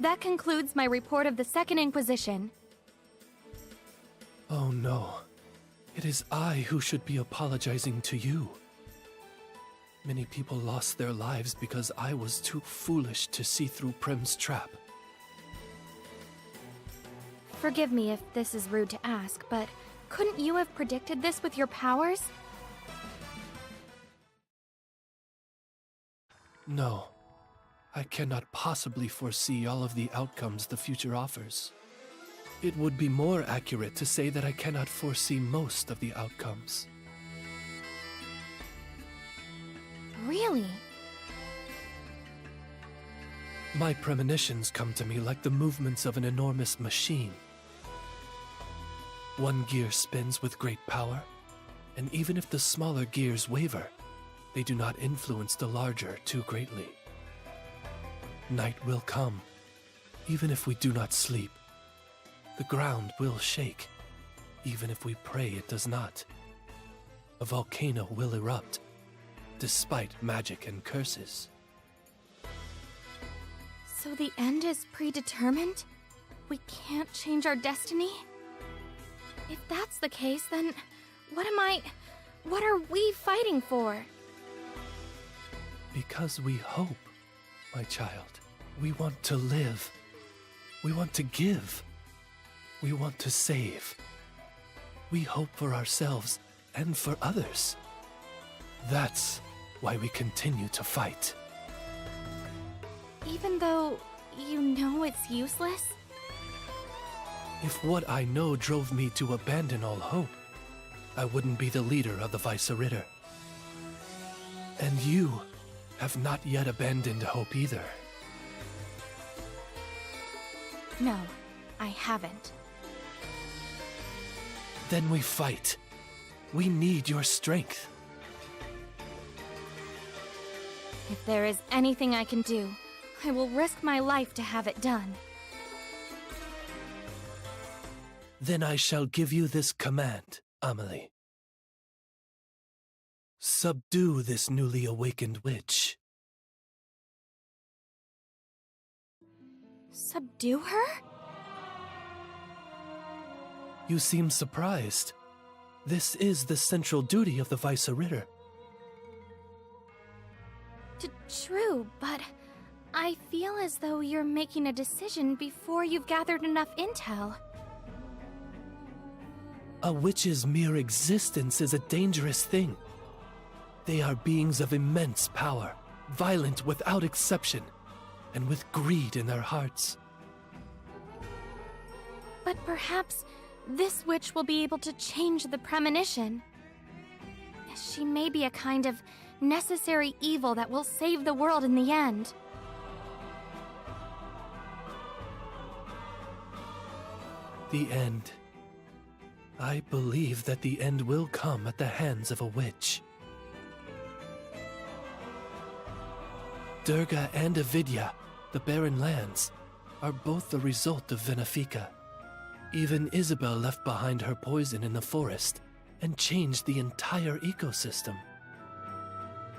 That concludes my report of the Second Inquisition. Oh no. It is I who should be apologizing to you. Many people lost their lives because I was too foolish to see through Prim's trap. Forgive me if this is rude to ask, but couldn't you have predicted this with your powers? No. I cannot possibly foresee all of the outcomes the future offers. It would be more accurate to say that I cannot foresee most of the outcomes. Really? My premonitions come to me like the movements of an enormous machine. One gear spins with great power, and even if the smaller gears waver, they do not influence the larger too greatly. Night will come, even if we do not sleep. The ground will shake, even if we pray it does not. A volcano will erupt, despite magic and curses. So the end is predetermined? We can't change our destiny? If that's the case, then what are we fighting for? Because we hope, my child. We want to live. We want to give. We want to save. We hope for ourselves and for others. That's why we continue to fight. Even though you know it's useless? If what I know drove me to abandon all hope, I wouldn't be the leader of the Vice-Ritter. And you have not yet abandoned hope either. No, I haven't. Then we fight. We need your strength. If there is anything I can do, I will risk my life to have it done. Then I shall give you this command, Amelie. Subdue this newly awakened witch. Subdue her? You seem surprised. This is the central duty of the Vice-Ritter. True, but I feel as though you're making a decision before you've gathered enough intel. A witch's mere existence is a dangerous thing. They are beings of immense power, violent without exception, and with greed in their hearts. But perhaps this witch will be able to change the premonition. She may be a kind of necessary evil that will save the world in the end. The end. I believe that the end will come at the hands of a witch. Durga and Avidya, the barren lands, are both the result of Venefica. Even Isabel left behind her poison in the forest and changed the entire ecosystem.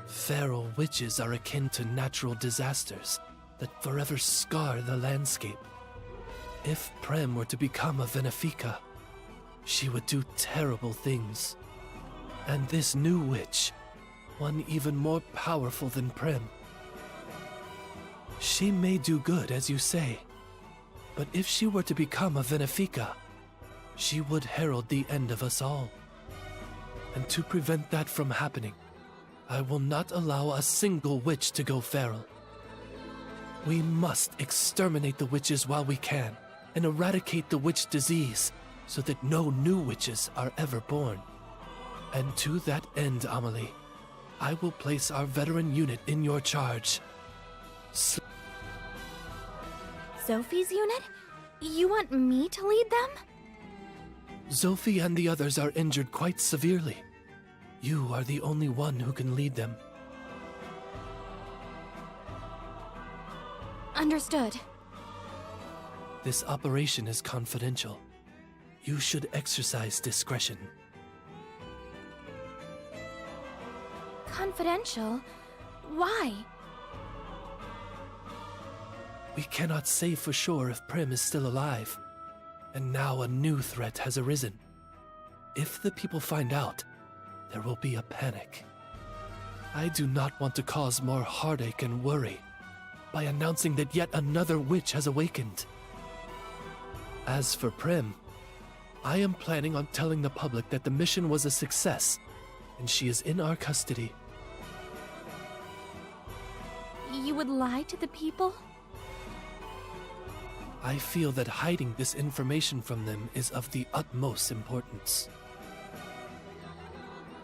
Feral witches are akin to natural disasters that forever scar the landscape. If Prem were to become a Venefica, she would do terrible things. And this new witch, one even more powerful than Prem. She may do good, as you say, but if she were to become a Venefica, she would herald the end of us all. And to prevent that from happening, I will not allow a single witch to go feral. We must exterminate the witches while we can, and eradicate the witch disease, so that no new witches are ever born. And to that end, Amelie, I will place our veteran unit in your charge. Sophie's unit? You want me to lead them? Sophie and the others are injured quite severely. You are the only one who can lead them. Understood. This operation is confidential. You should exercise discretion. Confidential? Why? We cannot say for sure if Prim is still alive, and now a new threat has arisen. If the people find out, there will be a panic. I do not want to cause more heartache and worry by announcing that yet another witch has awakened. As for Prim, I am planning on telling the public that the mission was a success, and she is in our custody. You would lie to the people? I feel that hiding this information from them is of the utmost importance.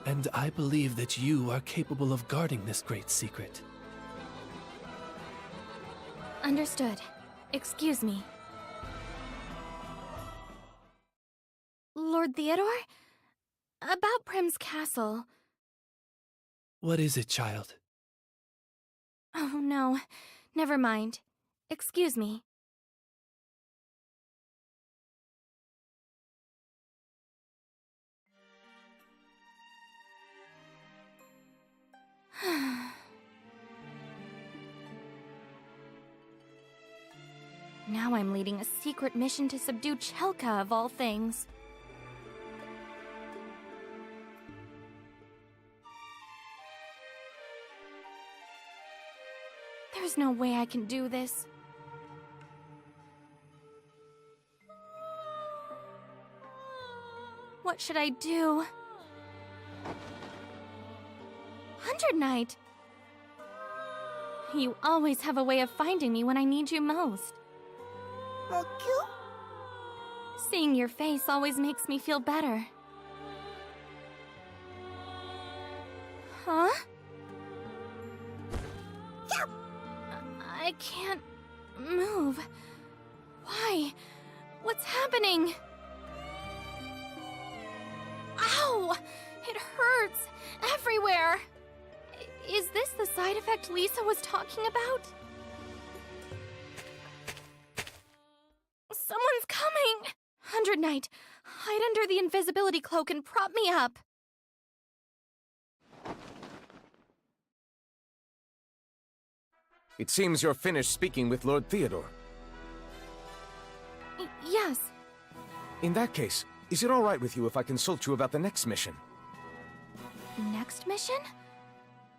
And I believe that you are capable of guarding this great secret. Understood. Excuse me. Lord Theodore? About Prim's castle. What is it, child? Oh, no. Never mind. Excuse me. Now I'm leading a secret mission to subdue Chelka, of all things. There's no way I can do this. What should I do? 100 Knight! You always have a way of finding me when I need you most. Seeing your face always makes me feel better. Huh? I can't move. Why? What's happening? Ow! It hurts everywhere. Is this the side effect Lisa was talking about? Someone's coming! 100 Knight, hide under the invisibility cloak and prop me up. It seems you're finished speaking with Lord Theodore. Yes. In that case, is it all right with you if I consult you about the next mission? Next mission?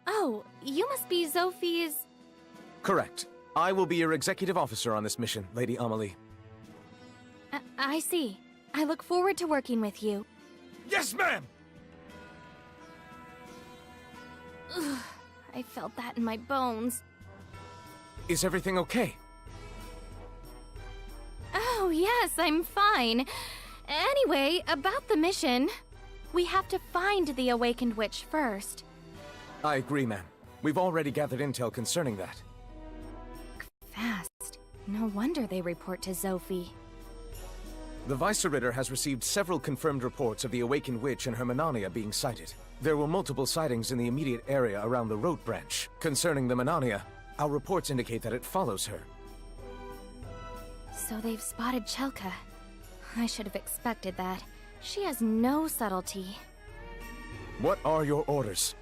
Oh, you must be Zophie's... Correct. I will be your executive officer on this mission, Lady Amelie. I see. I look forward to working with you. Yes, ma'am! Ugh, I felt that in my bones. Is everything okay? Oh, yes, I'm fine. Anyway, about the mission. We have to find the awakened witch first. I agree, ma'am. We've already gathered intel concerning that. Fast. No wonder they report to Zophie. The Vice-Ritter has received several confirmed reports of the awakened witch and her Manania being sighted. There were multiple sightings in the immediate area around the road branch. Concerning the Manania, our reports indicate that it follows her. So they've spotted Chelka. I should have expected that. She has no subtlety. What are your orders?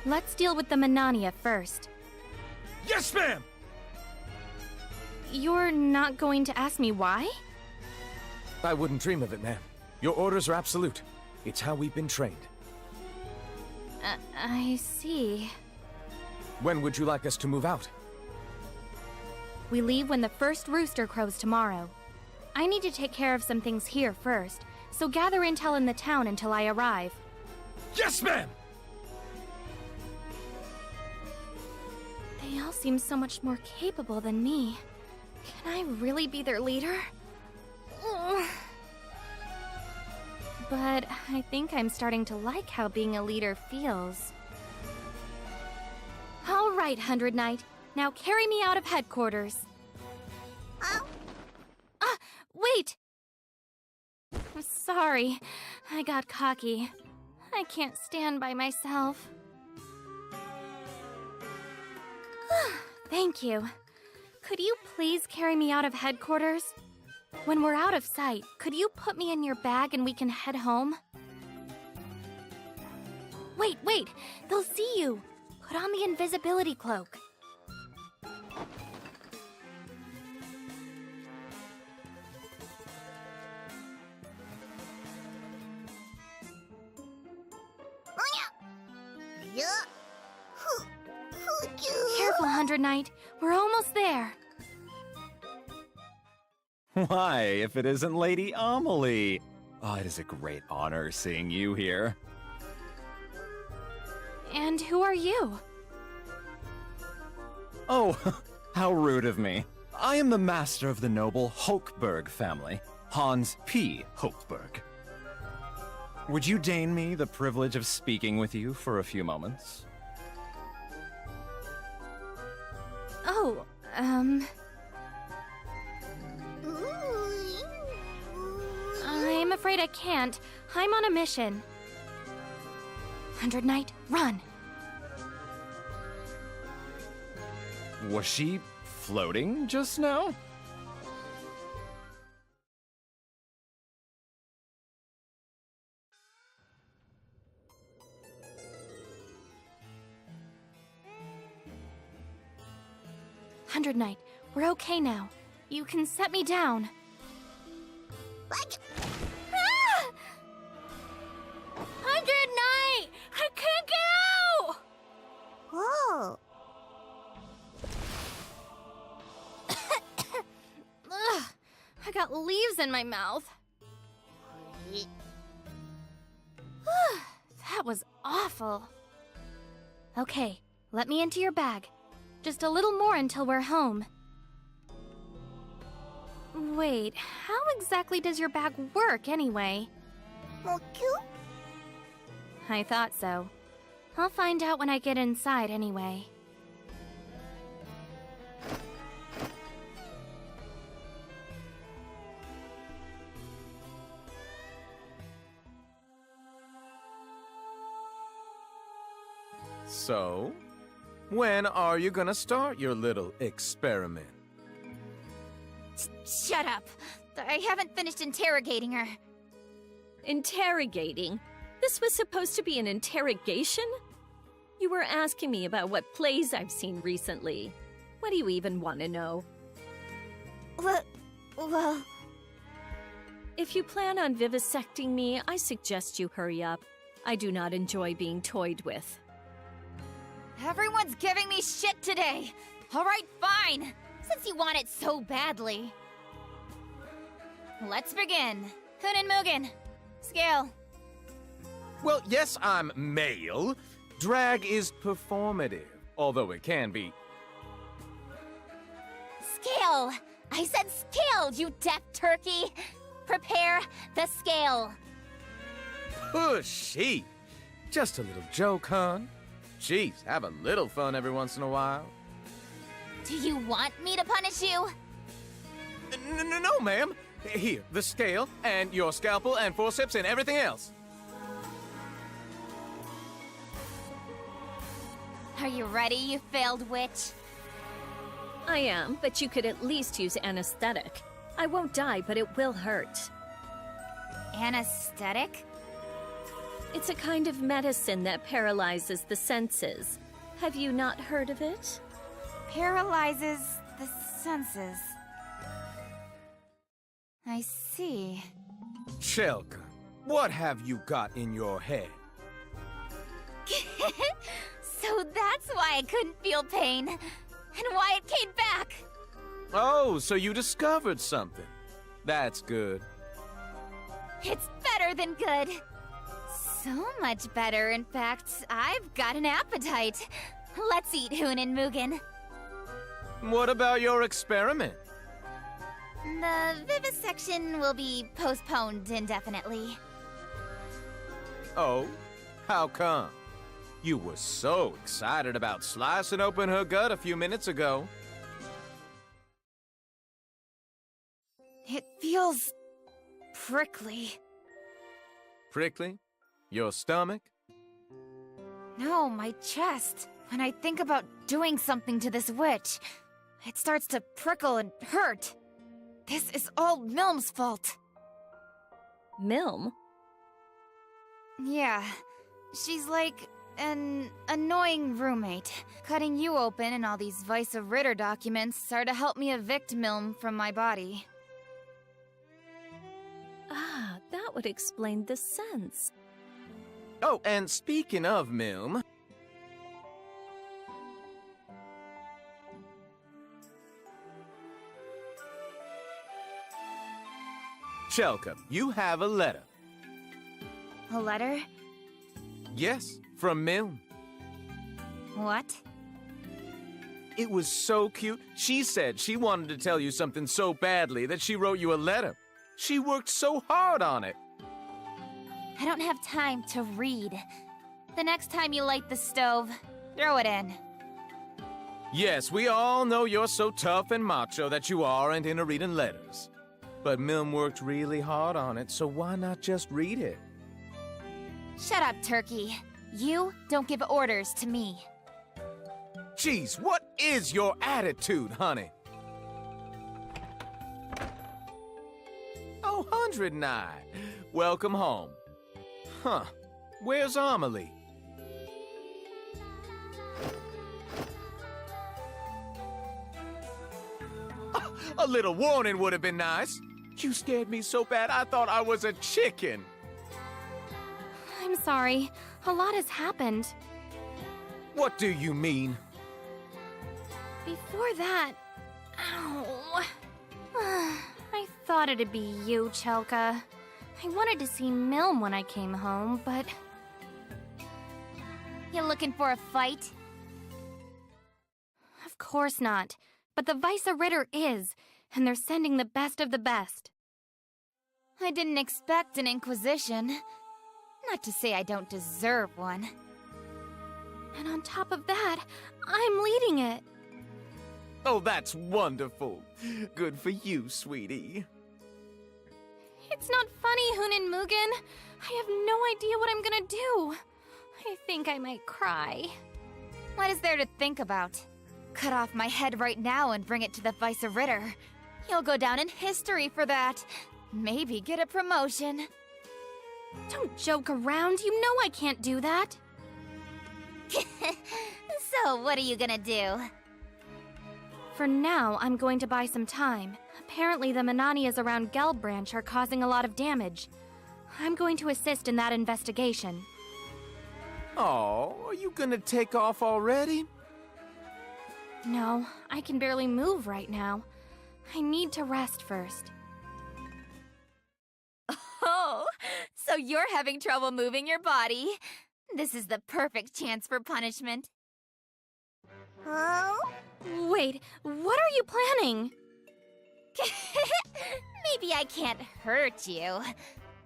Let's deal with the Manania first. Yes, ma'am! You're not going to ask me why? I wouldn't dream of it, ma'am. Your orders are absolute. It's how we've been trained. I see. When would you like us to move out? We leave when the first rooster crows tomorrow. I need to take care of some things here first, so gather intel in the town until I arrive. Yes, ma'am! They all seem so much more capable than me. Can I really be their leader? Ugh. But I think I'm starting to like how being a leader feels. All right, 100 Knight. Now carry me out of headquarters. Wait! I'm sorry. I got cocky. I can't stand by myself. Thank you. Could you please carry me out of headquarters? When we're out of sight, could you put me in your bag and we can head home? Wait! They'll see you! Put on the invisibility cloak. Careful, 100 Knight. We're almost there. Why, if it isn't Lady Amelie? Oh, it is a great honor seeing you here. And who are you? Oh, how rude of me. I am the master of the noble Hochberg family, Hans P. Hochberg. Would you deign me the privilege of speaking with you for a few moments? Oh, I'm afraid I can't. I'm on a mission. 100 Knight, run! Was she floating just now? Hundred Knight, we're okay now. You can set me down. Ah! 100 Knight! I can't get out! Whoa. Ugh, I got leaves in my mouth. That was awful. Okay, let me into your bag. Just a little more until we're home. Wait, how exactly does your bag work anyway? I thought so. I'll find out when I get inside anyway. So, when are you gonna start your little experiment? Shut up. I haven't finished interrogating her. Interrogating? This was supposed to be an interrogation? You were asking me about what plays I've seen recently. What do you even want to know? Well... If you plan on vivisecting me, I suggest you hurry up. I do not enjoy being toyed with. Everyone's giving me shit today. All right, fine. Since you want it so badly. Let's begin. Kun and Mugen. Scale. Well, yes, I'm male. Drag is performative, although it can be. Scale. I said scale, you deaf turkey. Prepare the scale. Pushy. Just a little joke, hon. Jeez, have a little fun every once in a while. Do you want me to punish you? No, ma'am. Here, the scale, and your scalpel, and forceps, and everything else. Are you ready, you failed witch? I am, but you could at least use anesthetic. I won't die, but it will hurt. Anesthetic? It's a kind of medicine that paralyzes the senses. Have you not heard of it? Paralyzes the senses. I see. Chelka, what have you got in your head? So that's why I couldn't feel pain, and why it came back. Oh, so you discovered something. That's good. It's better than good. So much better, in fact, I've got an appetite. Let's eat, Hoon and Mugen. What about your experiment? The vivisection will be postponed indefinitely. Oh, how come? You were so excited about slicing open her gut a few minutes ago. It feels prickly. Prickly? Your stomach? No, my chest. When I think about doing something to this witch, it starts to prickle and hurt. This is all Milm's fault. Milm? Yeah, she's like an annoying roommate. Cutting you open and all these Vice Ritter documents are to help me evict Milm from my body. Ah, that would explain the sense. Oh, and speaking of Milm... Chelka, you have a letter. A letter? Yes, from Milm. What? It was so cute. She said she wanted to tell you something so badly that she wrote you a letter. She worked so hard on it. I don't have time to read. The next time you light the stove, throw it in. Yes, we all know you're so tough and macho that you aren't into reading letters. But Milm worked really hard on it, so why not just read it? Shut up, Turkey. You don't give orders to me. Jeez, what is your attitude, honey? Oh, 109. Welcome home. Huh. Where's Amelie? A little warning would have been nice. You scared me so bad I thought I was a chicken. I'm sorry. A lot has happened. What do you mean? Before that... Ow. I thought it'd be you, Chelka. I wanted to see Milm when I came home, but... You looking for a fight? Of course not. But the Vice Ritter is, and they're sending the best of the best. I didn't expect an inquisition. Not to say I don't deserve one. And on top of that, I'm leading it. Oh, that's wonderful. Good for you, sweetie. It's not funny, Hunin Mugen. I have no idea what I'm gonna do. I think I might cry. What is there to think about? Cut off my head right now and bring it to the Vice Ritter. You'll go down in history for that. Maybe get a promotion. Don't joke around. You know I can't do that. So, what are you gonna do? For now, I'm going to buy some time. Apparently, the Mananias around Gelb Branch are causing a lot of damage. I'm going to assist in that investigation. Oh, are you gonna take off already? No, I can barely move right now. I need to rest first. Oh, so you're having trouble moving your body. This is the perfect chance for punishment. Oh? Wait, what are you planning? Maybe I can't hurt you,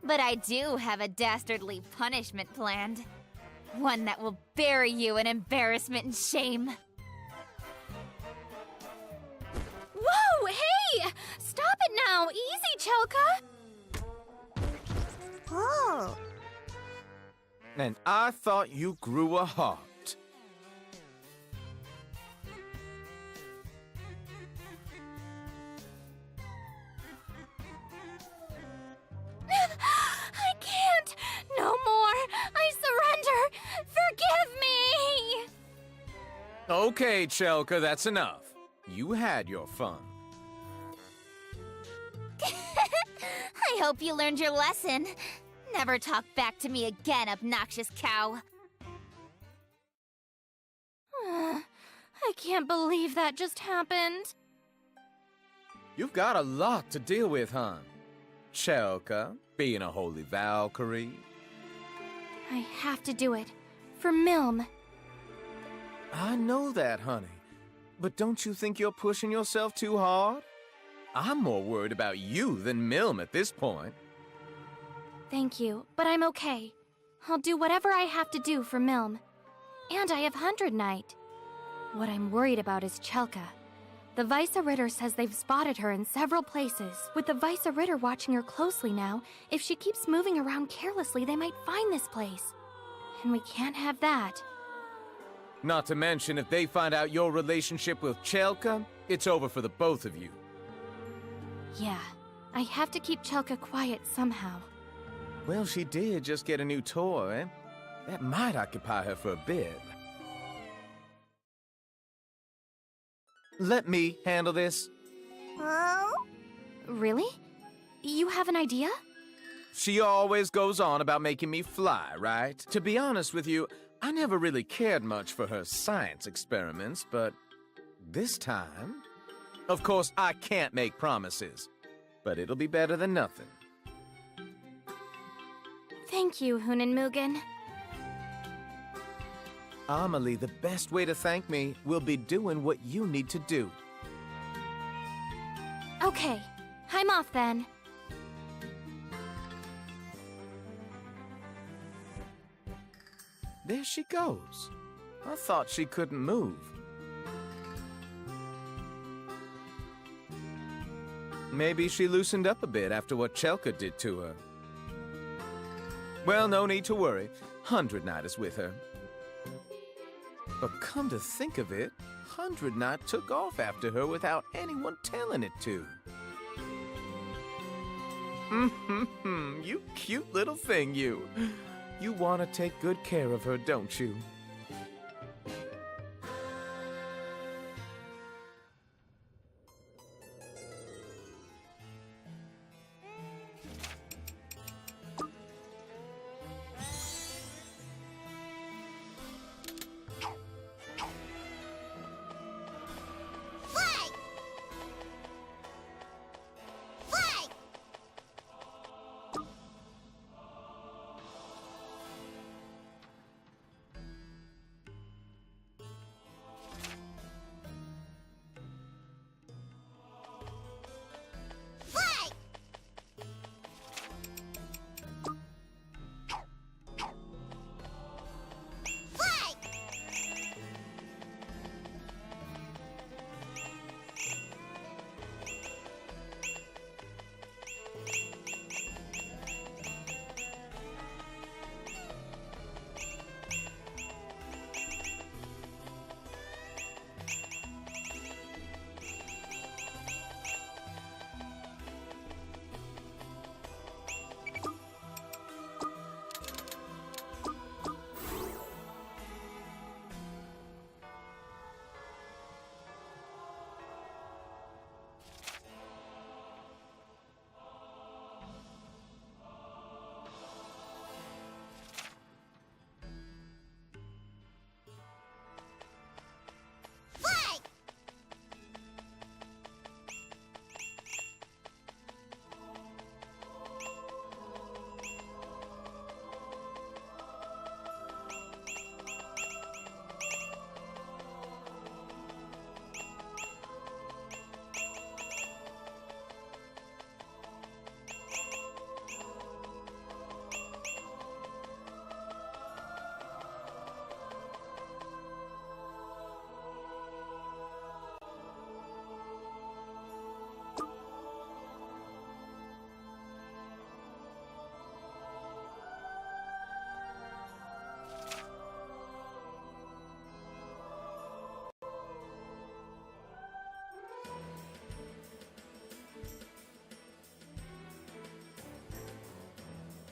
but I do have a dastardly punishment planned. One that will bury you in embarrassment and shame. Whoa, hey! Stop it now! Easy, Chelka! Oh. And I thought you grew a heart. I can't! No more! I surrender! Forgive me! Okay, Chelka, that's enough. You had your fun. I hope you learned your lesson. Never talk back to me again, obnoxious cow. I can't believe that just happened. You've got a lot to deal with, hon. Chelka, being a holy Valkyrie. I have to do it. For Milm. I know that, honey. But don't you think you're pushing yourself too hard? I'm more worried about you than Milm at this point. Thank you, but I'm okay. I'll do whatever I have to do for Milm. And I have 100 Night. What I'm worried about is Chelka. The Vice Ritter says they've spotted her in several places. With the Vice Ritter watching her closely now, if she keeps moving around carelessly, they might find this place. And we can't have that. Not to mention, if they find out your relationship with Chelka, it's over for the both of you. Yeah, I have to keep Chelka quiet somehow. Well, she did just get a new toy. That might occupy her for a bit. Let me handle this. Really? You have an idea? She always goes on about making me fly, right? To be honest with you, I never really cared much for her science experiments, but this time... Of course, I can't make promises, but it'll be better than nothing. Thank you, Hunan Mugen. Amelie, the best way to thank me will be doing what you need to do. Okay, I'm off then. There she goes. I thought she couldn't move. Maybe she loosened up a bit after what Chelka did to her. Well, no need to worry. 100 Knight is with her. But come to think of it, 100 Knight took off after her without anyone telling it to. You cute little thing, you. You want to take good care of her, don't you?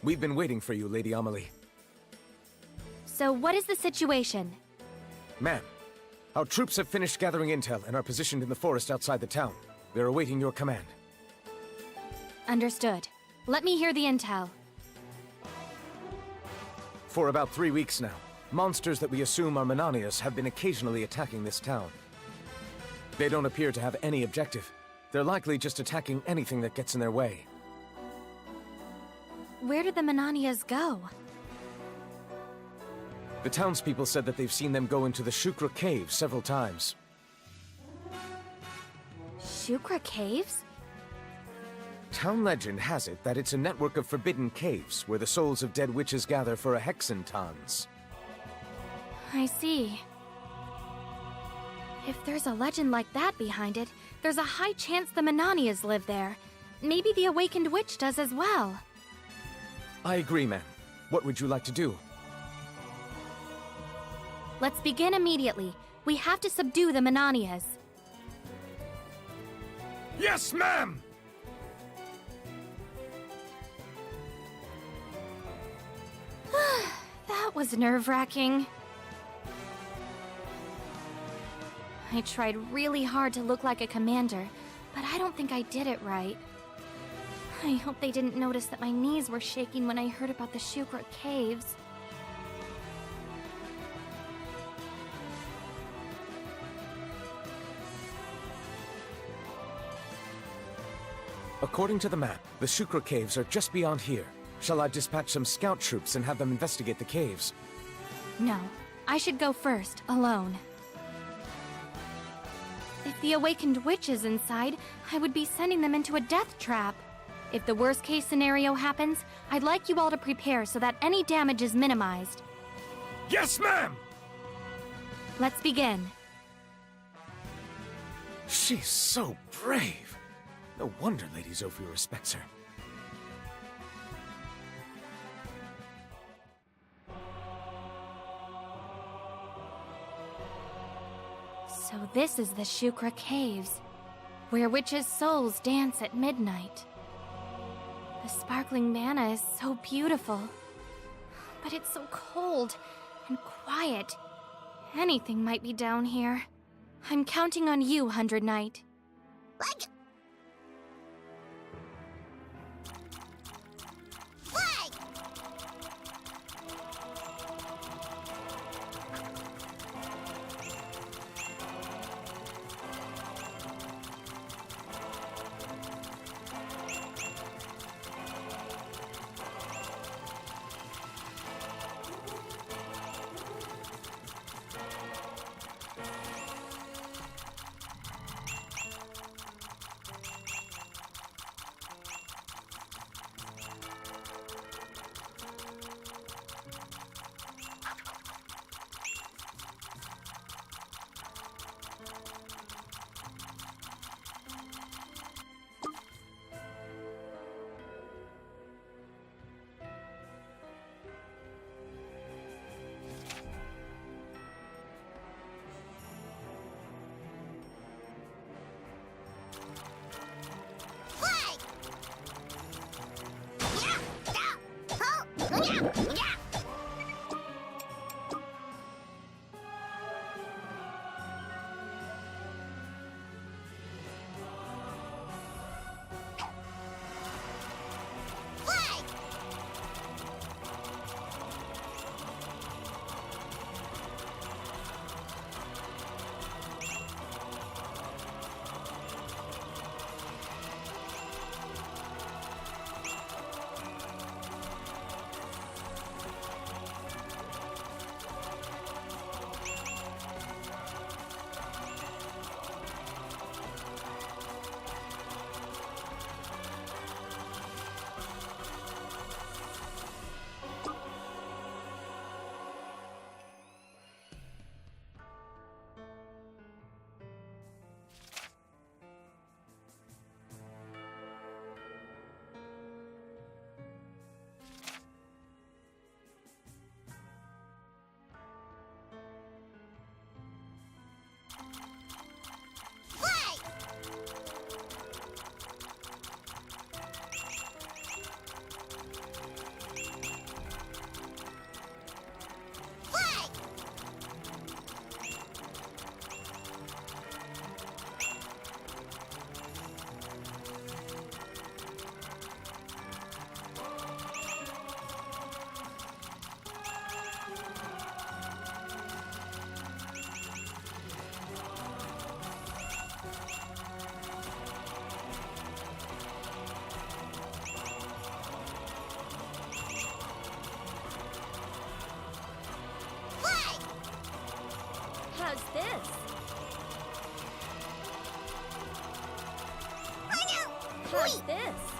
We've been waiting for you, Lady Amelie. So what is the situation? Ma'am, our troops have finished gathering intel and are positioned in the forest outside the town. They're awaiting your command. Understood. Let me hear the intel. For about 3 weeks now, monsters that we assume are Mananias have been occasionally attacking this town. They don't appear to have any objective. They're likely just attacking anything that gets in their way. Where did the Mananias go? The townspeople said that they've seen them go into the Shukra Cave several times. Shukra Caves? Town legend has it that it's a network of forbidden caves where the souls of dead witches gather for a hexentons. I see. If there's a legend like that behind it, there's a high chance the Mananias live there. Maybe the Awakened Witch does as well. I agree, ma'am. What would you like to do? Let's begin immediately. We have to subdue the Mananias. Yes, ma'am! That was was nerve-wracking. I tried really hard to look like a commander, but I don't think I did it right. I hope they didn't notice that my knees were shaking when I heard about the Shukra caves. According to the map, the Shukra caves are just beyond here. Shall I dispatch some scout troops and have them investigate the caves? No, I should go first, alone. If the awakened witch is inside, I would be sending them into a death trap. If the worst-case scenario happens, I'd like you all to prepare so that any damage is minimized. Yes, ma'am! Let's begin. She's so brave. No wonder Lady Zofia respects her. So this is the Shukra Caves, where witches' souls dance at midnight. The sparkling mana is so beautiful, but it's so cold and quiet. Anything might be down here. I'm counting on you, 100 Knight. How's this? How's this?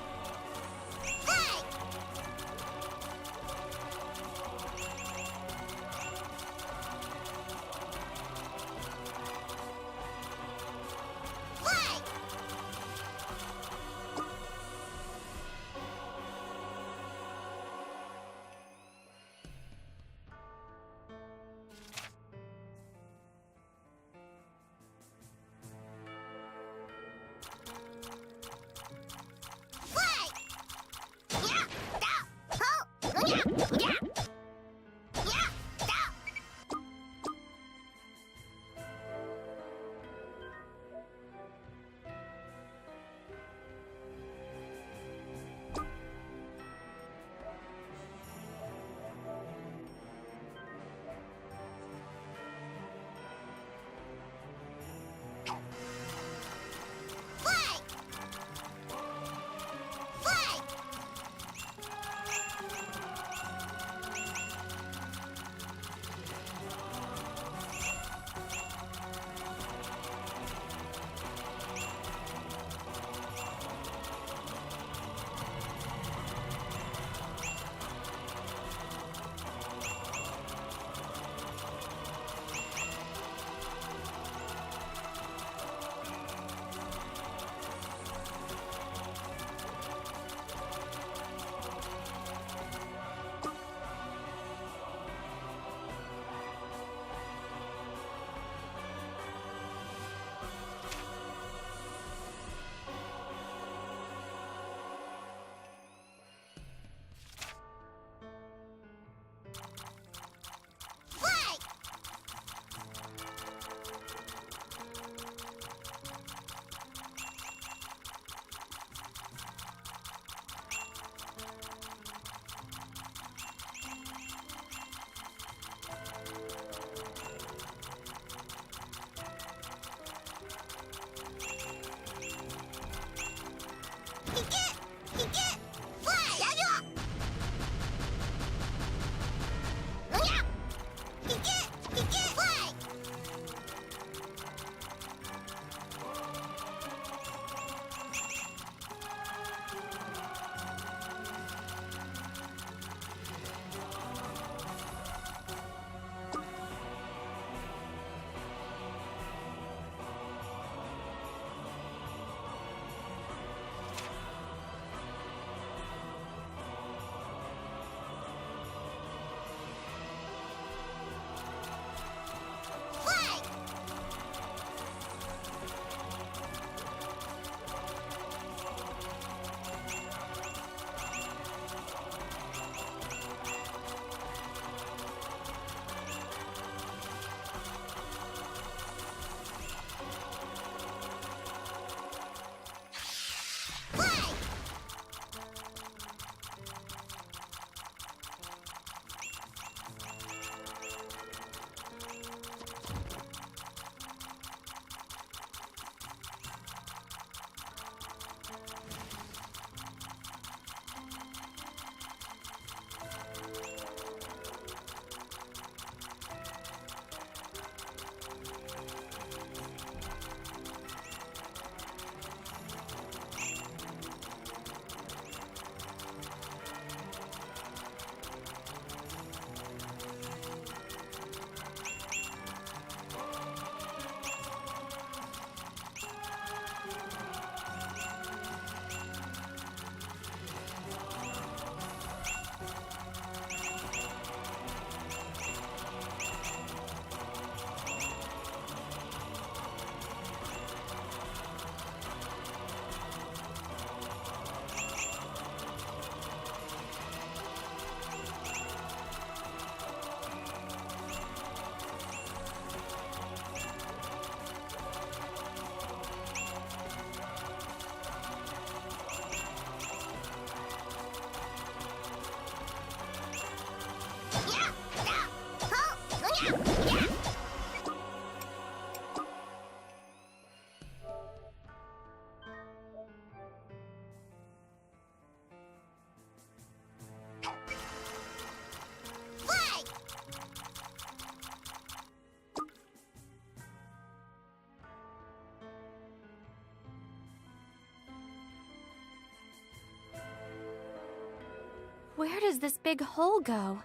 Where does this big hole go?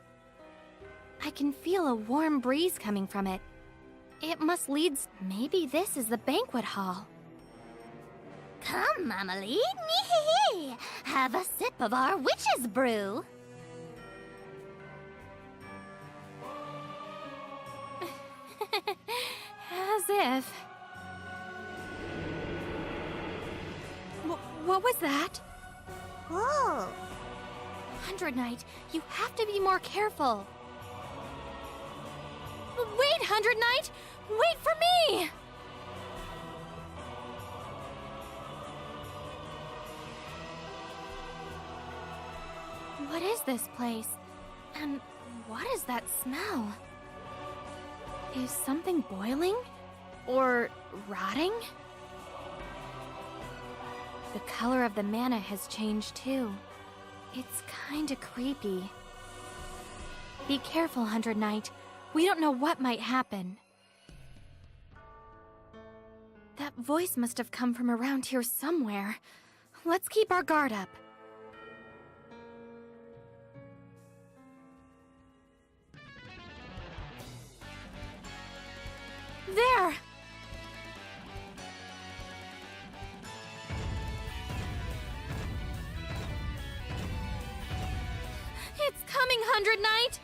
I can feel a warm breeze coming from it. It must lead... Maybe this is the banquet hall. Come, Mamalie. Have a sip of our witch's brew. As if... What was that? Oh. 100 Knight, you have to be more careful. Wait, 100 Knight! Wait for me! What is this place? And what is that smell? Is something boiling? Or rotting? The color of the mana has changed too. It's kinda creepy. Be careful, 100 Knight. We don't know what might happen. That voice must have come from around here somewhere. Let's keep our guard up. There! It's coming, 100 Knight!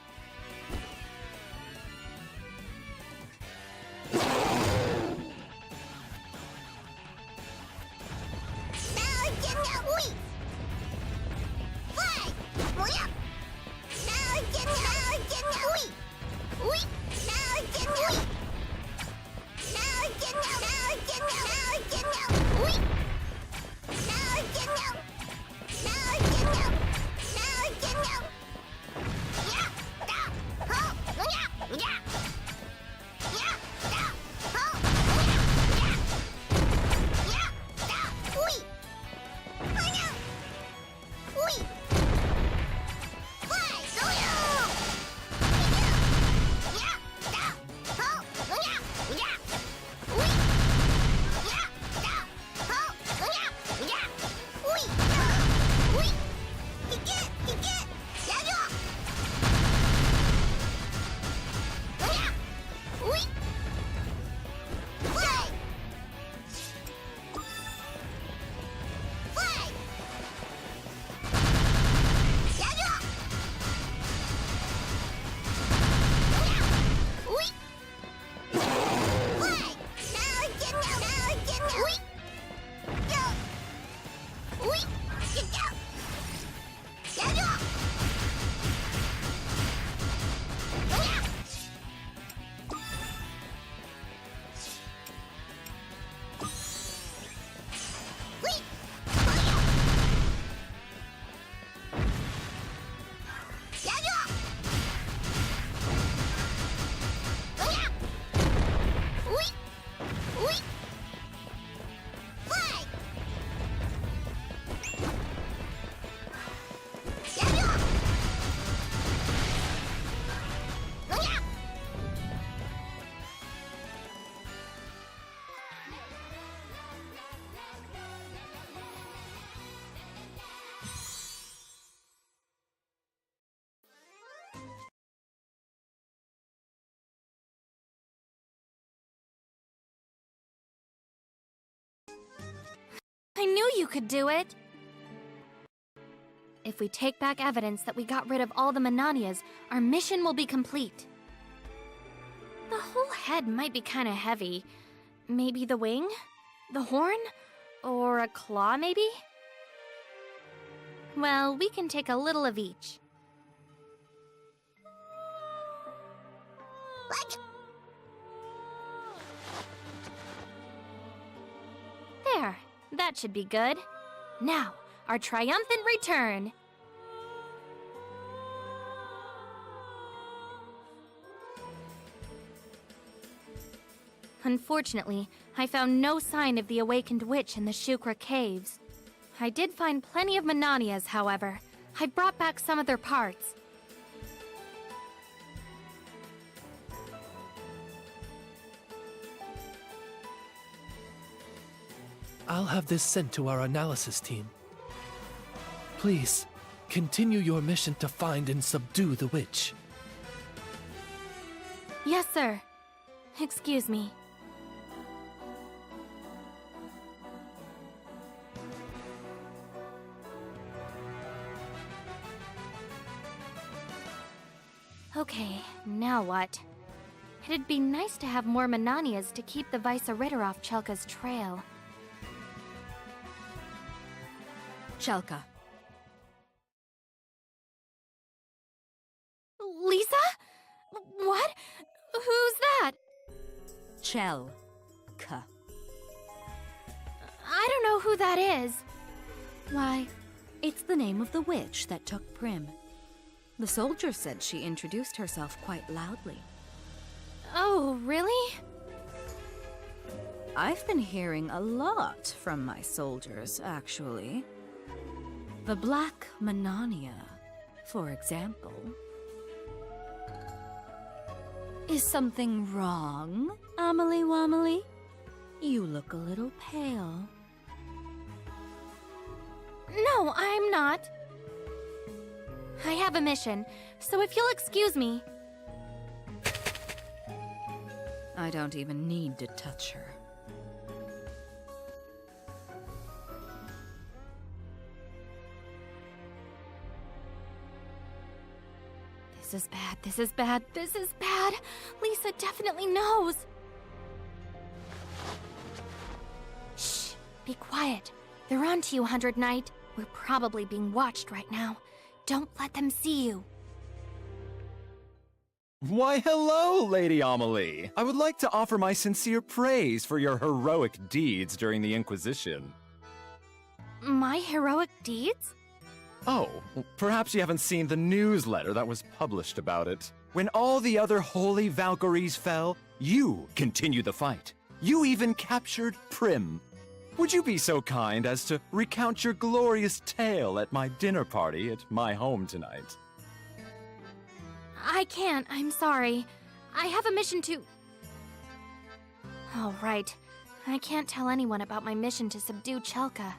I knew you could do it! If we take back evidence that we got rid of all the Mananias, our mission will be complete. The whole head might be kinda heavy. Maybe the wing? The horn? Or a claw, maybe? Well, we can take a little of each. There, that should be good. Now, our triumphant return! Unfortunately, I found no sign of the awakened witch in the Shukra caves. I did find plenty of Mananias, however. I brought back some of their parts. I'll have this sent to our analysis team. Please, continue your mission to find and subdue the witch. Yes, sir. Excuse me. Okay, now what? It'd be nice to have more Mananias to keep the Vice-Ritter off Chelka's trail. Chelka. Lisa? What? Who's that? Chelka. I don't know who that is. Why, it's the name of the witch that took Prim. The soldier said she introduced herself quite loudly. Oh, really? I've been hearing a lot from my soldiers, actually. The Black Manania, for example. Is something wrong, Amelie Wamely? You look a little pale. No, I'm not. I have a mission, so if you'll excuse me. I don't even need to touch her. This is bad, this is bad, this is bad. Lisa definitely knows. Shh, be quiet. They're on to you, 100 Knight. We're probably being watched right now. Don't let them see you. Why, hello, Lady Amelie. I would like to offer my sincere praise for your heroic deeds during the Inquisition. My heroic deeds? Oh, perhaps you haven't seen the newsletter that was published about it. When all the other holy Valkyries fell, you continued the fight. You even captured Prim. Would you be so kind as to recount your glorious tale at my dinner party at my home tonight? I can't, I'm sorry. I have a mission to... Oh, right. I can't tell anyone about my mission to subdue Chelka.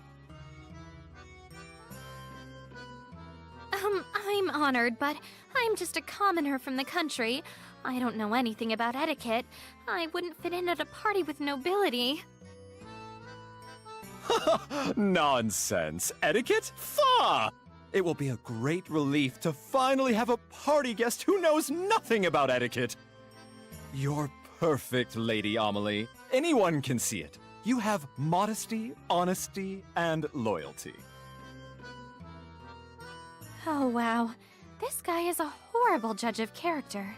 I'm honored, but I'm just a commoner from the country. I don't know anything about etiquette. I wouldn't fit in at a party with nobility. Nonsense. Etiquette? Faugh! It will be a great relief to finally have a party guest who knows nothing about etiquette. You're perfect, Lady Amelie. Anyone can see it. You have modesty, honesty, and loyalty. Oh, wow. This guy is a horrible judge of character.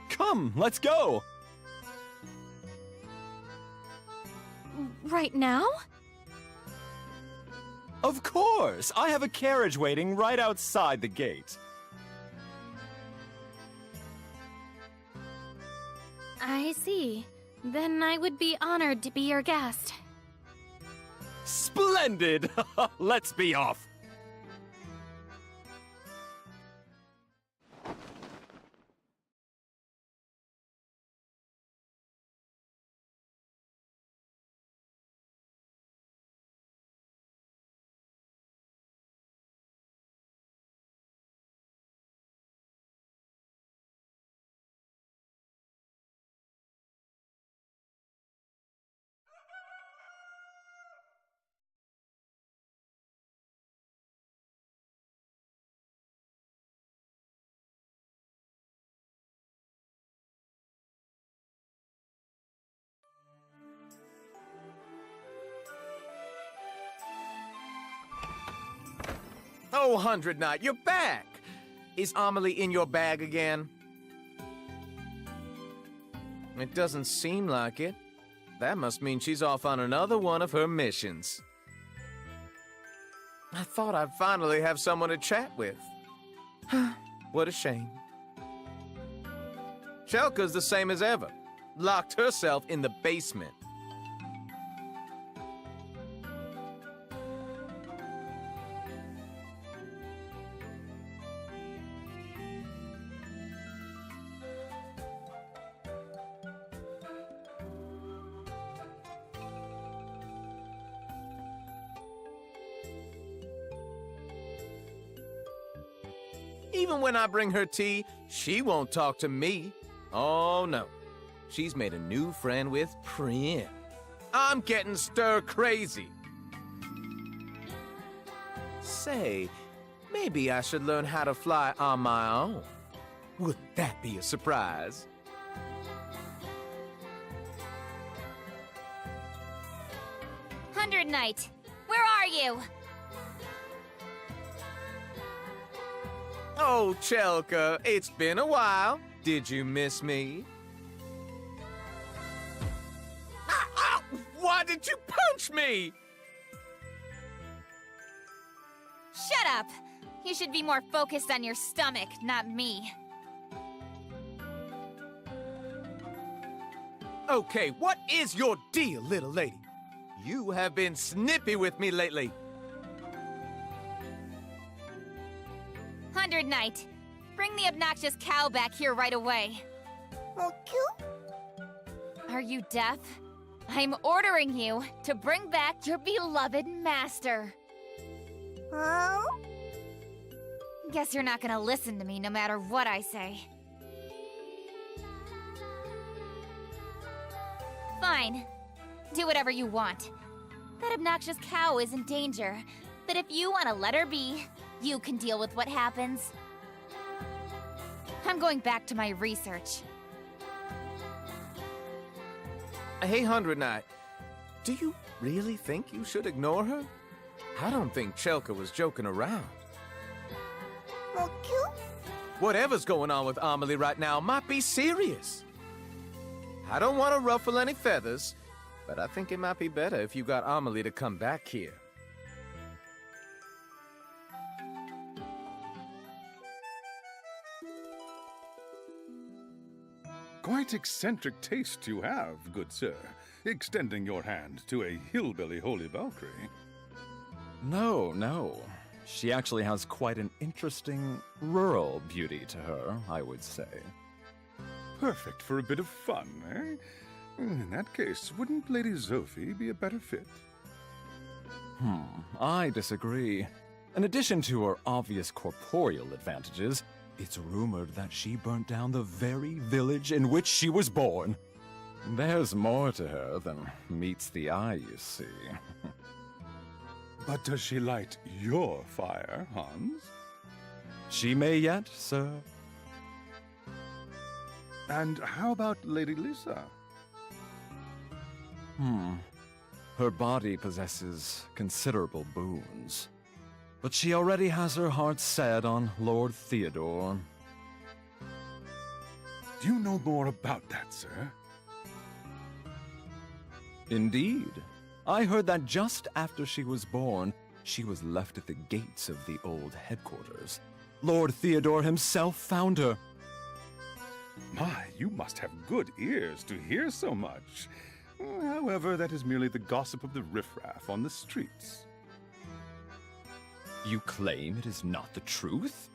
Come, let's go! Right now? Of course! I have a carriage waiting right outside the gate. I see. Then I would be honored to be your guest. Splendid! Let's be off! Oh, 100 Knight, you're back! Is Amelie in your bag again? It doesn't seem like it. That must mean she's off on another one of her missions. I thought I'd finally have someone to chat with. What a shame. Chelka's the same as ever. Locked herself in the basement. Even when I bring her tea, she won't talk to me. Oh no. She's made a new friend with Prim. I'm getting stir crazy. Say, maybe I should learn how to fly on my own. Would that be a surprise? Hundred Knight, where are you? Oh, Chelka, it's been a while. Did you miss me? Ah, why did you punch me? Shut up! You should be more focused on your stomach, not me. Okay, what is your deal, little lady? You have been snippy with me lately. Hundred Knight, bring the obnoxious cow back here right away. Are you deaf? I'm ordering you to bring back your beloved master. Guess you're not gonna listen to me no matter what I say. Fine. Do whatever you want. That obnoxious cow is in danger, but if you want to let her be, you can deal with what happens. I'm going back to my research. Hey, Hundred Knight, do you really think you should ignore her? I don't think Chelka was joking around. Whatever's going on with Amelie right now might be serious. I don't want to ruffle any feathers, but I think it might be better if you got Amelie to come back here. Quite eccentric taste you have, good sir, extending your hand to a hillbilly holy Valkyrie. No. She actually has quite an interesting rural beauty to her, I would say. Perfect for a bit of fun, eh? In that case, wouldn't Lady Sophie be a better fit? I disagree. In addition to her obvious corporeal advantages, it's rumored that she burnt down the very village in which she was born. There's more to her than meets the eye, you see. But does she light your fire, Hans? She may yet, sir. And how about Lady Lisa? Her body possesses considerable boons. But she already has her heart set on Lord Theodore. Do you know more about that, sir? Indeed. I heard that just after she was born, she was left at the gates of the old headquarters. Lord Theodore himself found her. My, you must have good ears to hear so much. However, that is merely the gossip of the riffraff on the streets. You claim it is not the truth?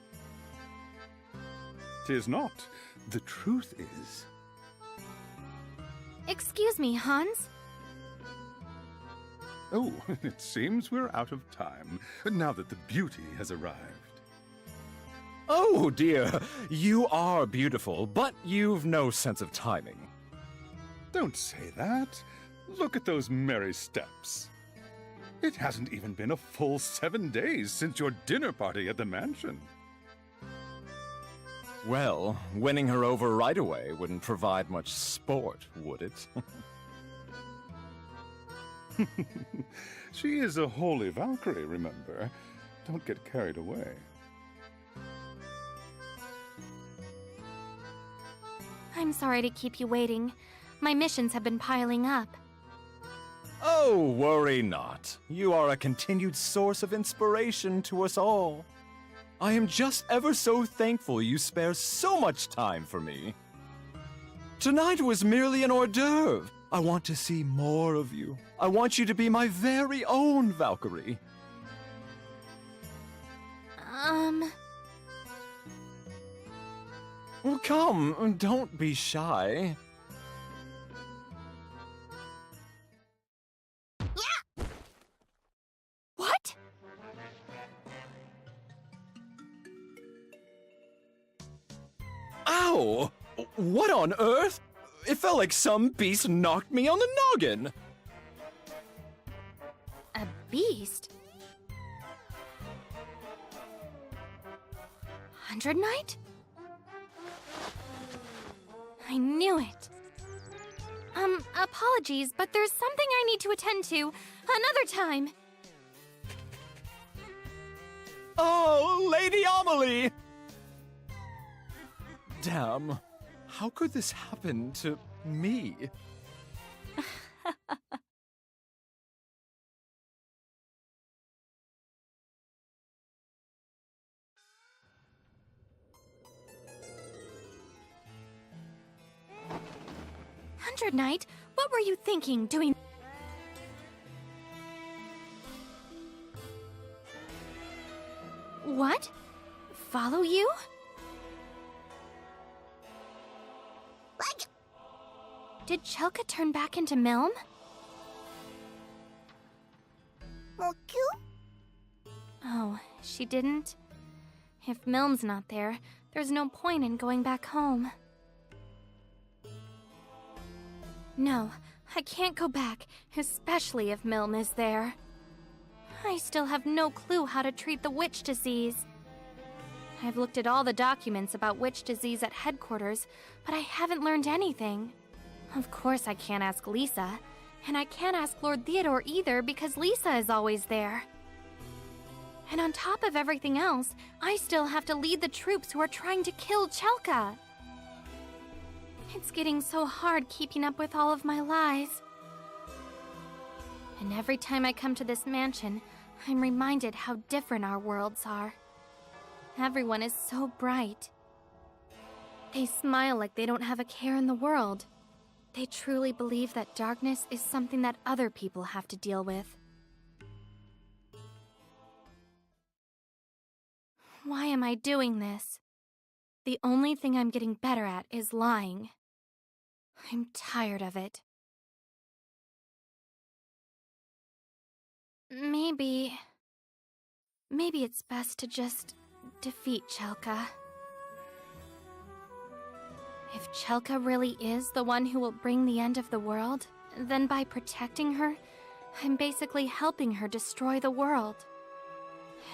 'Tis not. The truth is... Excuse me, Hans? Oh, it seems we're out of time, now that the beauty has arrived. Oh dear, you are beautiful, but you've no sense of timing. Don't say that. Look at those merry steps. It hasn't even been a full 7 days since your dinner party at the mansion. Well, winning her over right away wouldn't provide much sport, would it? She is a holy Valkyrie, remember? Don't get carried away. I'm sorry to keep you waiting. My missions have been piling up. Oh, worry not. You are a continued source of inspiration to us all. I am just ever so thankful you spare so much time for me. Tonight was merely an hors d'oeuvre. I want to see more of you. I want you to be my very own Valkyrie. Well, come, don't be shy. What? Ow! What on earth? It felt like some beast knocked me on the noggin. A beast? 100 Knight? I knew it. Apologies, but there's something I need to attend to another time. Oh, Lady Amelie! Damn, how could this happen to me? Hundred Knight, what were you thinking doing? What? Follow you? Did Chelka turn back into Milm? Oh, she didn't? If Milm's not there, there's no point in going back home. No, I can't go back, especially if Milm is there. I still have no clue how to treat the witch disease. I've looked at all the documents about witch disease at headquarters, but I haven't learned anything. Of course I can't ask Lisa, and I can't ask Lord Theodore either because Lisa is always there. And on top of everything else, I still have to lead the troops who are trying to kill Chelka. It's getting so hard keeping up with all of my lies. And every time I come to this mansion, I'm reminded how different our worlds are. Everyone is so bright. They smile like they don't have a care in the world. They truly believe that darkness is something that other people have to deal with. Why am I doing this? The only thing I'm getting better at is lying. I'm tired of it. Maybe it's best to just defeat Chelka. If Chelka really is the one who will bring the end of the world, then by protecting her, I'm basically helping her destroy the world.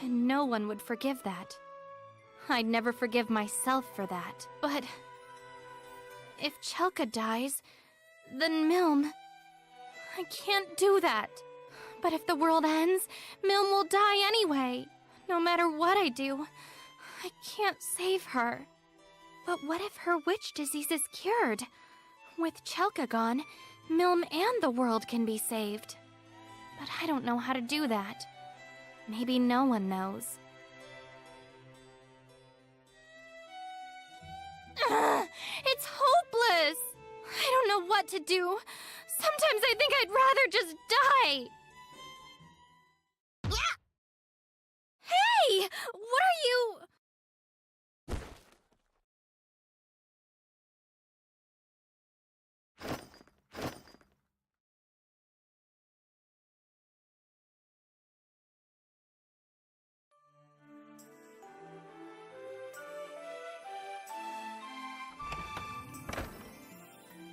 And no one would forgive that. I'd never forgive myself for that. But if Chelka dies, then Milm... I can't do that. But if the world ends, Milm will die anyway. No matter what I do, I can't save her. But what if her witch disease is cured? With Chelka gone, Milm and the world can be saved. But I don't know how to do that. Maybe no one knows. Ugh, it's hopeless! I don't know what to do. Sometimes I think I'd rather just die. Hey! What are you...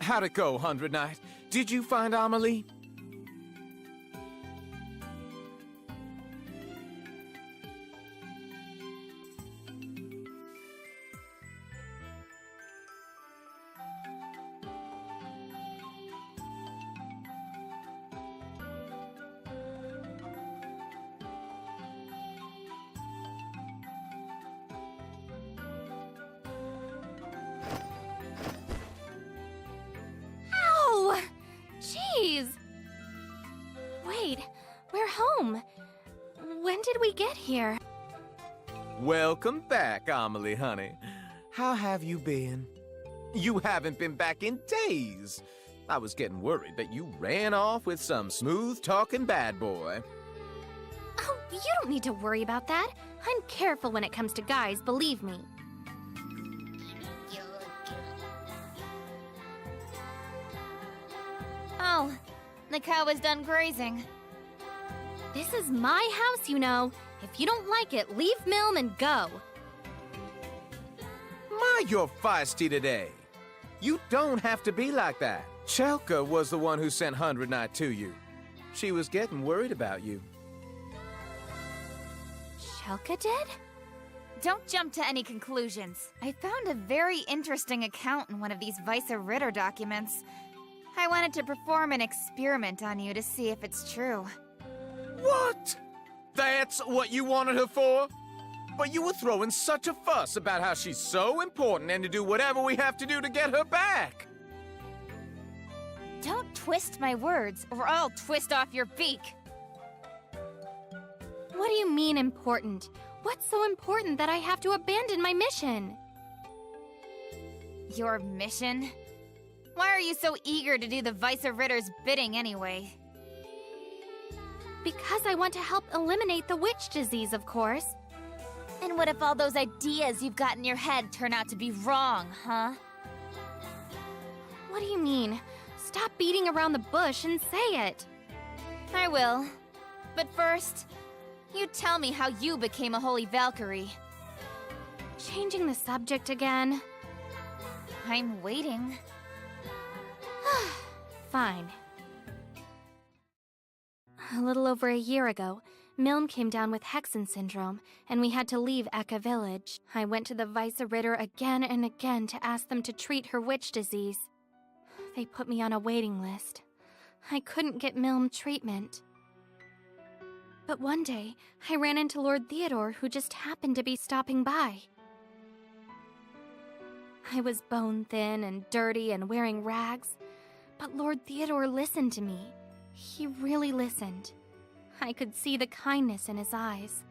How'd it go, 100 Knight? Did you find Amelie? Jeez! Wait, we're home. When did we get here? Welcome back, Amelie, honey. How have you been? You haven't been back in days. I was getting worried that you ran off with some smooth-talking bad boy. Oh, you don't need to worry about that. I'm careful when it comes to guys, believe me. Oh, the cow is done grazing. This is my house, you know. If you don't like it, leave Milm and go. My why you're feisty today. You don't have to be like that. Chelka was the one who sent 100 Knight to you. She was getting worried about you. Chelka did? Don't jump to any conclusions. I found a very interesting account in one of these Vice Ritter documents. I wanted to perform an experiment on you to see if it's true. What? That's what you wanted her for? But you were throwing such a fuss about how she's so important and to do whatever we have to do to get her back. Don't twist my words, or I'll twist off your beak. What do you mean important? What's so important that I have to abandon my mission? Your mission? Why are you so eager to do the Vice Ritter's bidding anyway? Because I want to help eliminate the witch disease, of course. And what if all those ideas you've got in your head turn out to be wrong, huh? What do you mean? Stop beating around the bush and say it. I will. But first, you tell me how you became a Holy Valkyrie. Changing the subject again. I'm waiting. Fine. A little over a year ago, Milne came down with Hexen syndrome, and we had to leave Eka village. I went to the Vice Ritter again and again to ask them to treat her witch disease. They put me on a waiting list. I couldn't get Milne treatment. But one day, I ran into Lord Theodore, who just happened to be stopping by. I was bone-thin and dirty and wearing rags, but Lord Theodore listened to me. He really listened. I could see the kindness in his eyes.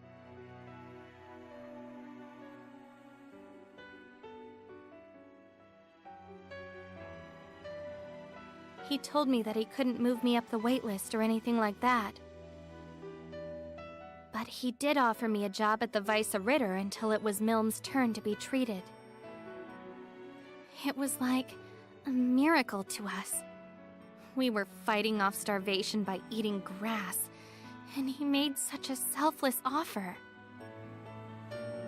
He told me that he couldn't move me up the wait list or anything like that. But he did offer me a job at the Vice Ritter until it was Milne's turn to be treated. It was like a miracle to us. We were fighting off starvation by eating grass, and he made such a selfless offer.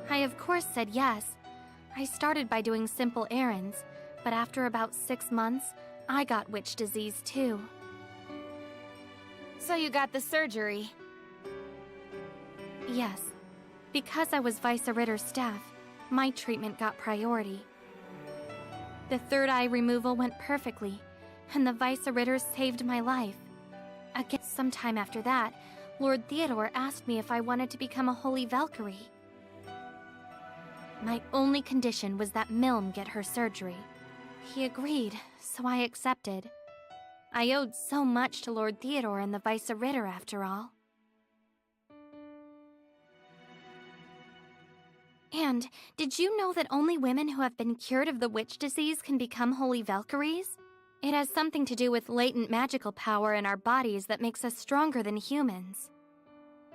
I of course said yes. I started by doing simple errands, but after about 6 months, I got witch disease too. So you got the surgery? Yes. Because I was Vice Ritter's staff, my treatment got priority. The third eye removal went perfectly, and the Vice Ritter saved my life. Again, sometime after that, Lord Theodore asked me if I wanted to become a Holy Valkyrie. My only condition was that Milne get her surgery. He agreed, so I accepted. I owed so much to Lord Theodore and the Vice Ritter, after all. And did you know that only women who have been cured of the witch disease can become Holy Valkyries? It has something to do with latent magical power in our bodies that makes us stronger than humans.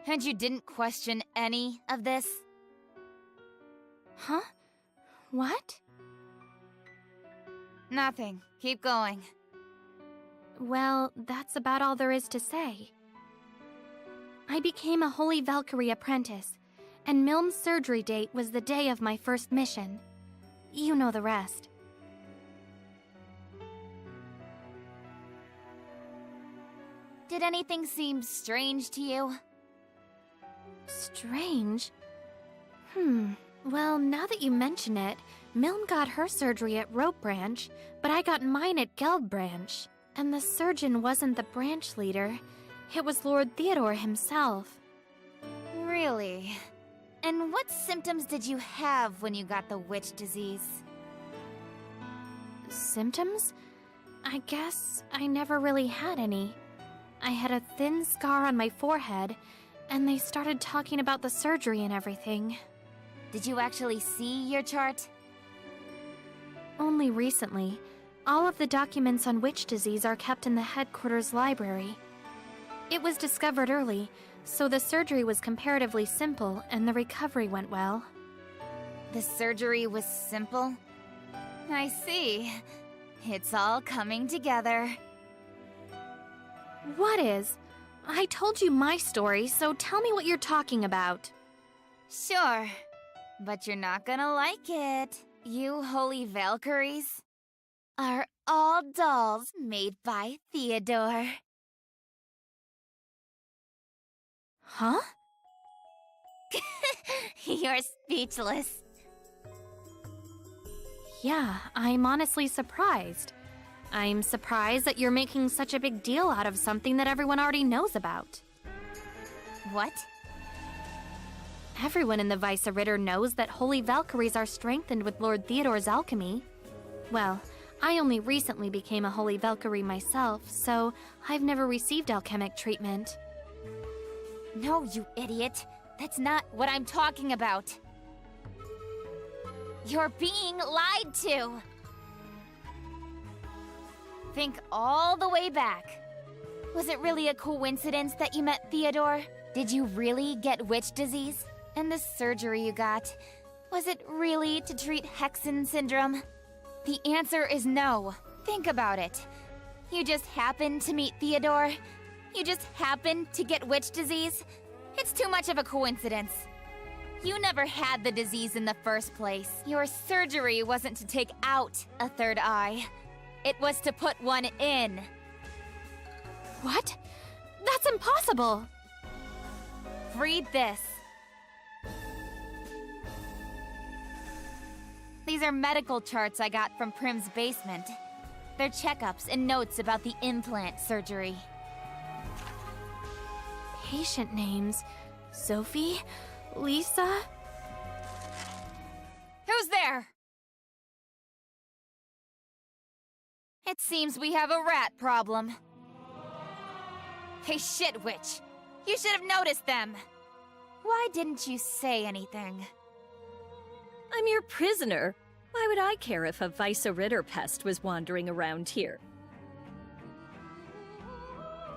And you didn't question any of this? Huh? What? Nothing. Keep going. Well, that's about all there is to say. I became a Holy Valkyrie apprentice, and Milne's surgery date was the day of my first mission. You know the rest. Did anything seem strange to you? Strange? Well, now that you mention it, Milne got her surgery at Rope Branch, but I got mine at Geld Branch. And the surgeon wasn't the branch leader. It was Lord Theodore himself. Really? And what symptoms did you have when you got the witch disease? Symptoms? I guess I never really had any. I had a thin scar on my forehead, and they started talking about the surgery and everything. Did you actually see your chart? Only recently. All of the documents on witch disease are kept in the headquarters library. It was discovered early, so the surgery was comparatively simple and the recovery went well. The surgery was simple? I see. It's all coming together. What is? I told you my story, so tell me what you're talking about. Sure, but you're not gonna like it. You holy Valkyries are all dolls made by Theodore. Huh? You're speechless. Yeah, I'm honestly surprised. I'm surprised that you're making such a big deal out of something that everyone already knows about. What? Everyone in the Vice-Ritter knows that Holy Valkyries are strengthened with Lord Theodore's alchemy. Well, I only recently became a Holy Valkyrie myself, so I've never received alchemic treatment. No, you idiot. That's not what I'm talking about. You're being lied to. Think all the way back. Was it really a coincidence that you met Theodore? Did you really get witch disease? And the surgery you got, was it really to treat Hexen syndrome? The answer is no. Think about it. You just happened to meet Theodore? You just happened to get witch disease? It's too much of a coincidence. You never had the disease in the first place. Your surgery wasn't to take out a third eye. It was to put one in. What? That's impossible! Read this. These are medical charts I got from Prim's basement. They're checkups and notes about the implant surgery. Patient names. Sophie? Lisa? Who's there? It seems we have a rat problem. Hey, shit, witch. You should have noticed them. Why didn't you say anything? I'm your prisoner. Why would I care if a Vice-Ritter pest was wandering around here?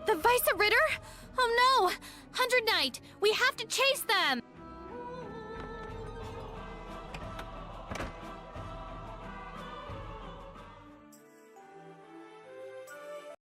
The Vice-Ritter? Oh no! 100 Knight! We have to chase them!